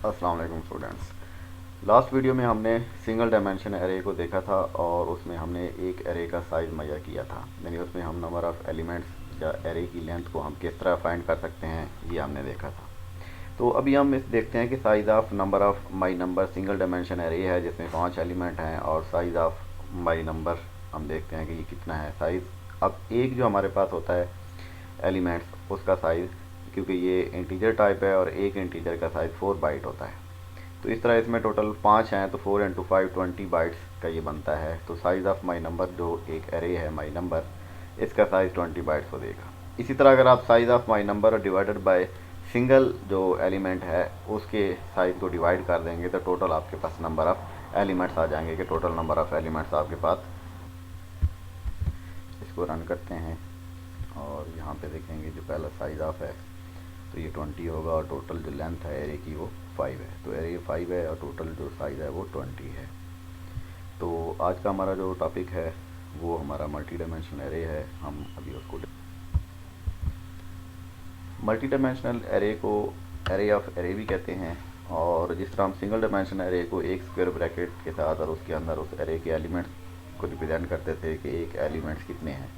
अस्सलाम वालेकुम students. Last video में हमने सिंगल डायमेंशन एरे को देखा था और उसमें हमने एक एरे का साइज़ मुहैया किया था, यानी उसमें हम नंबर ऑफ़ एलिमेंट्स या एरे की लेंथ को हम किस तरह फाइंड कर सकते हैं, ये हमने देखा था। तो अभी हम इस देखते हैं कि size of number of my number single dimension array है जिसमें 5 एलिमेंट हैं, और साइज़ ऑफ माई नंबर हम देखते हैं कि ये कितना है साइज़। अब एक जो हमारे पास होता है एलिमेंट्स, उसका साइज़, क्योंकि ये इंटीजर टाइप है और एक इंटीजर का साइज़ 4 बाइट होता है, तो इस तरह इसमें टोटल 5 हैं, तो 4 इंटू 5 20 बाइट्स का ये बनता है। तो साइज़ ऑफ माई नंबर जो एक एरे है माई नंबर, इसका साइज़ 20 बाइट्स हो देगा। इसी तरह अगर आप size of my number divided by single जो एलिमेंट है उसके साइज़ को डिवाइड कर देंगे तो टोटल आपके पास नंबर ऑफ़ एलिमेंट्स आ जाएंगे कि टोटल नंबर ऑफ़ एलिमेंट्स आपके पास। इसको रन करते हैं और यहाँ पे देखेंगे जो पहला साइज़ ऑफ है तो ये 20 होगा, और टोटल जो लेंथ है एरे की वो 5 है। तो एरे 5 है और टोटल जो साइज़ है वो 20 है। तो आज का हमारा जो टॉपिक है वो हमारा मल्टी डायमेंशनल एरे है। हम अभी उसको मल्टी डायमेंशनल एरे को एरे ऑफ एरे भी कहते हैं, और जिस तरह हम सिंगल डायमेंशनल एरे को एक स्क्वायर ब्रैकेट के साथ और उसके अंदर उस एरे के एलिमेंट्स को रिप्रेजेंट करते थे कि एक एलिमेंट्स कितने हैं,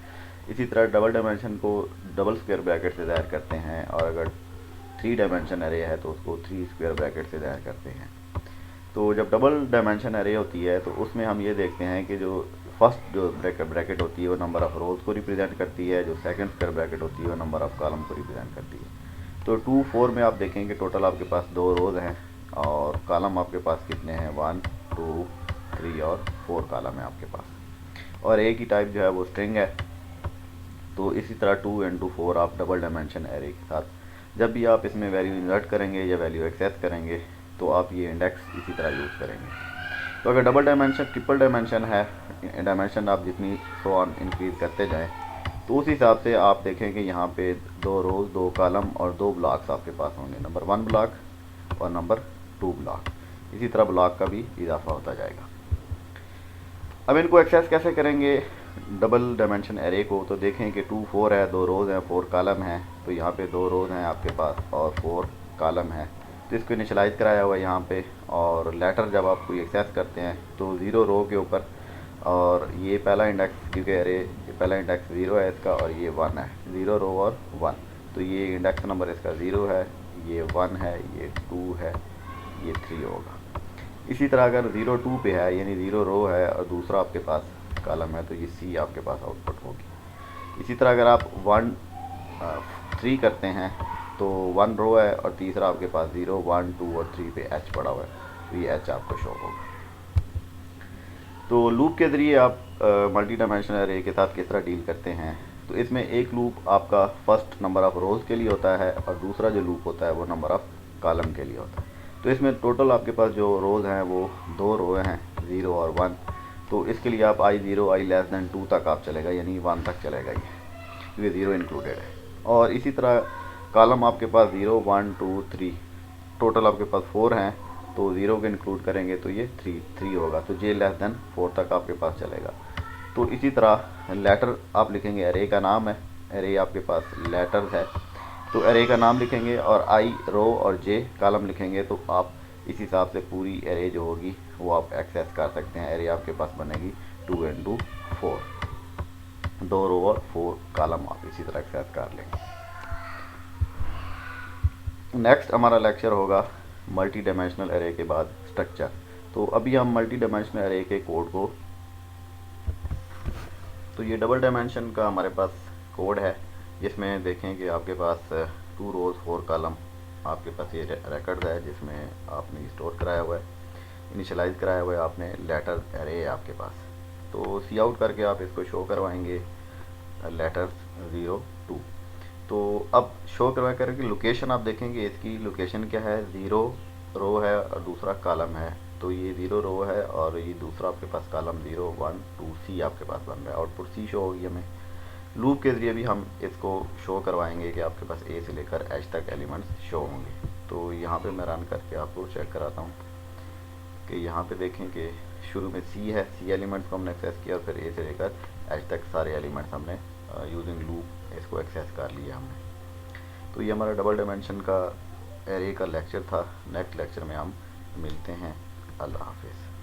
इसी तरह डबल डायमेंशन को डबल स्क्वायर ब्रैकेट से ज़ाहिर करते हैं, और अगर 3 डायमेंशन एरे है तो उसको 3 स्क्वायर ब्रैकेट से ज़ाहिर करते हैं। तो जब डबल डायमेंशन एरे होती है तो उसमें हम ये देखते हैं कि जो फर्स्ट जो ब्रैकेट होती है वो नंबर ऑफ़ रोज़ को रिप्रेजेंट करती है, जो सेकंड स्क्वायर ब्रैकेट होती है वो नंबर ऑफ़ कॉलम को रिप्रेजेंट करती है। तो 2 4 में आप देखेंगे टोटल आपके पास 2 रोज़ हैं, और कॉलम आपके पास कितने हैं 1 2 3 और 4 कॉलम है आपके पास, और एक ही टाइप जो है वो स्ट्रिंग है। तो इसी तरह 2 इंटू 4 आप डबल डायमेंशन एरे के साथ जब भी आप इसमें वैल्यू इंसर्ट करेंगे या वैल्यू एक्सेस करेंगे तो आप ये इंडेक्स इसी तरह यूज़ करेंगे। तो अगर डबल डायमेंशन ट्रिपल डायमेंशन है, डायमेंशन आप जितनी सो ऑन इंक्रीज़ करते जाएं, तो उस हिसाब से आप देखें कि यहाँ पे 2 रोज़ 2 कॉलम और 2 ब्लॉक्स आपके पास होंगे, नंबर 1 ब्लॉक और नंबर 2 ब्लॉक। इसी तरह ब्लॉक का भी इजाफा होता जाएगा। अब इनको एक्सेस कैसे करेंगे डबल डायमेंशन एरे को, तो देखें कि 2 4 है, 2 रोज़ हैं, 4 कॉलम हैं, तो यहाँ पे 2 रोज़ हैं आपके पास और 4 कॉलम है। तो इसको इनिशियलाइज़ कराया हुआ है यहाँ पे, और लेटर जब आप कोई एक्सेस करते हैं तो 0 रो के ऊपर, और ये पहला इंडेक्स क्योंकि एरे पहला इंडेक्स 0 है इसका और ये 1 है, 0 रो और 1, तो ये इंडेक्स नंबर इसका 0 है, ये 1 है, ये 2 है, ये 3 होगा। इसी तरह अगर 0 2 पे है यानी 0 रो है और दूसरा आपके पास कॉलम है तो ये सी आपके पास आउटपुट होगी। इसी तरह अगर आप 1 3 करते हैं तो 1 रो है और तीसरा आपके पास 0 1 2 और 3 पे एच पड़ा हुआ है, तो ये एच आपको शो होगा। तो लूप के ज़रिए आप मल्टी डायमेंशनल एरे के साथ किस तरह डील करते हैं, तो इसमें एक लूप आपका फर्स्ट नंबर ऑफ़ रोज़ के लिए होता है और दूसरा जो लूप होता है वो नंबर ऑफ़ कॉलम के लिए होता है। तो इसमें टोटल आपके पास जो रोज़ हैं वो 2 रो हैं 0 और 1, तो इसके लिए आप i0 i लेस दैन 2 तक आप चलेगा, यानी 1 तक चलेगा ये, क्योंकि 0 इंक्लूडेड है। और इसी तरह कॉलम आपके पास 0 1 2 3, टोटल आपके पास 4 हैं, तो 0 को इंक्लूड करेंगे तो ये 3 होगा, तो j लेस दैन 4 तक आपके पास चलेगा। तो इसी तरह लेटर आप लिखेंगे, एरे का नाम है, एरे आपके पास लेटर्स है, तो एरे का नाम लिखेंगे और आई रो और जे कॉलम लिखेंगे, तो आप इस हिसाब से पूरी एरे जो होगी वो आप एक्सेस कर सकते हैं। एरे आपके पास बनेगी 2 इंटू 4, 2 रो और 4 कॉलम आप इसी तरह एक्सेस कर लेंगे। नेक्स्ट हमारा लेक्चर होगा मल्टी डायमेंशनल एरे के बाद स्ट्रक्चर। तो अभी हम मल्टी डायमेंशनल एरे के कोड को, तो ये डबल डायमेंशन का हमारे पास कोड है जिसमें देखें कि आपके पास 2 रोज़ 4 कॉलम आपके पास ये रिकॉर्ड है जिसमें आपने स्टोर कराया हुआ है, इनिशियलाइज़ कराया हुआ है आपने, लेटर एरे है आपके पास। तो सी आउट करके आप इसको शो करवाएंगे लेटर्स 0 2। तो अब शो करवा करके लोकेशन आप देखेंगे, इसकी लोकेशन क्या है, 0 रो है और दूसरा कॉलम है, तो ये 0 रो है और ये दूसरा आपके पास कॉलम 0 1 2 सी आपके पास बन रहा है, आउटपुट सी शो होगी हमें। लूप के ज़रिए भी हम इसको शो करवाएंगे कि आपके पास ए से लेकर एच तक एलिमेंट्स शो होंगे। तो यहाँ पे मैं रन करके आपको चेक कराता हूँ कि यहाँ पे देखें कि शुरू में सी है, सी एलिमेंट्स को हमने एक्सेस किया और फिर ए से लेकर एच तक सारे एलिमेंट्स हमने यूजिंग लूप इसको एक्सेस कर लिया हमने। तो ये हमारा डबल डायमेंशन का एरे का लेक्चर था। नेक्स्ट लेक्चर में हम मिलते हैं। अल्लाह हाफिज़।